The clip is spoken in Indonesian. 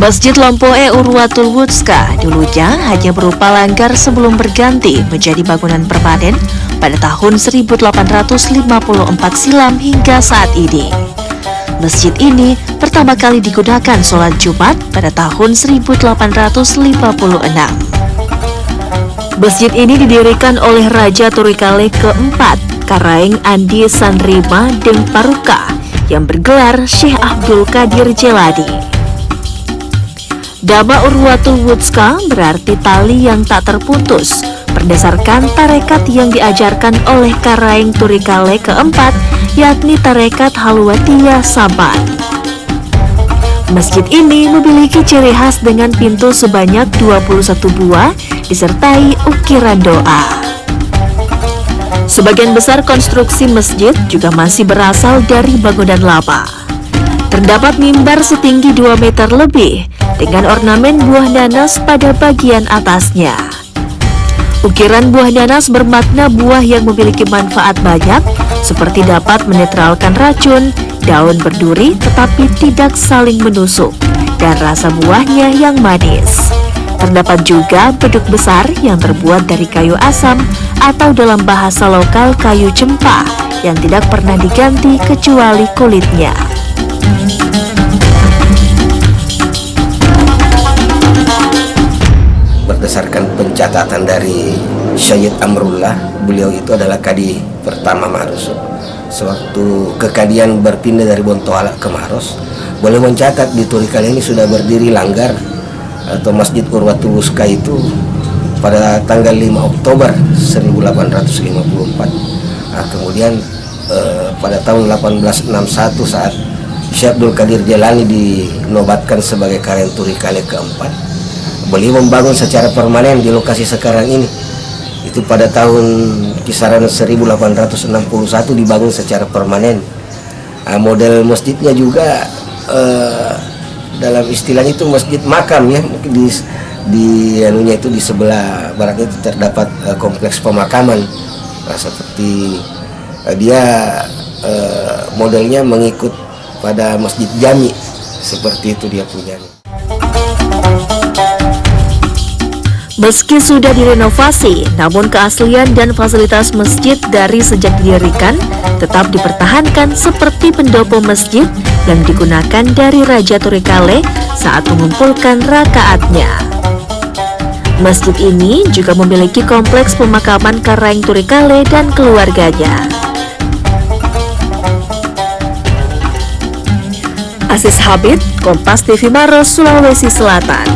Masjid Lompoe Urwatul Wuthqa dulunya hanya berupa langgar sebelum berganti menjadi bangunan permanen pada tahun 1854 silam hingga saat ini. Masjid ini pertama kali digunakan sholat Jumat pada tahun 1856. Masjid ini didirikan oleh Raja Turikale keempat, Karaeng Andi Sanrima Deng Paruka, yang bergelar Syekh Abdul Qadir Jelani. Nama Urwatul Wuthqa berarti tali yang tak terputus, berdasarkan tarekat yang diajarkan oleh Karaeng Turikale keempat, yakni tarekat Halwatiyah Saban. Masjid ini memiliki ciri khas dengan pintu sebanyak 21 buah, disertai ukiran doa. Sebagian besar konstruksi masjid juga masih berasal dari bangunan lama. Terdapat mimbar setinggi 2 meter lebih dengan ornamen buah nanas pada bagian atasnya. Ukiran buah nanas bermakna buah yang memiliki manfaat banyak, seperti dapat menetralkan racun, daun berduri tetapi tidak saling menusuk, dan rasa buahnya yang manis. Terdapat juga beduk besar yang terbuat dari kayu asam atau dalam bahasa lokal kayu cempah yang tidak pernah diganti kecuali kulitnya. Berdasarkan pencatatan dari Syed Amrullah, beliau itu adalah kadi pertama Maros. Sewaktu kekadian berpindah dari Bontoala ke Maros, boleh mencatat di Turikale ini sudah berdiri langgar atau Masjid Urwatul Wuthqa itu pada tanggal 5 Oktober 1854. Kemudian pada tahun 1861 saat Syekh Abdul Qadir Jelani dinobatkan sebagai Karaeng Turikale keempat, beliau membangun secara permanen di lokasi sekarang ini. Itu pada tahun kisaran 1861 dibangun secara permanen. Model masjidnya juga dalam istilahnya itu masjid makam ya. Mungkin di anunya itu di sebelah baratnya itu terdapat kompleks pemakaman. Seperti dia modelnya mengikut pada masjid jami, seperti itu dia punya. Meski sudah direnovasi, namun keaslian dan fasilitas masjid dari sejak didirikan tetap dipertahankan seperti pendopo masjid yang digunakan dari Raja Turikale saat mengumpulkan rakaatnya. Masjid ini juga memiliki kompleks pemakaman Karaeng Turikale dan keluarganya. Aziz Habib, Kompas TV Maros, Sulawesi Selatan.